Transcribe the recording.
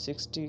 60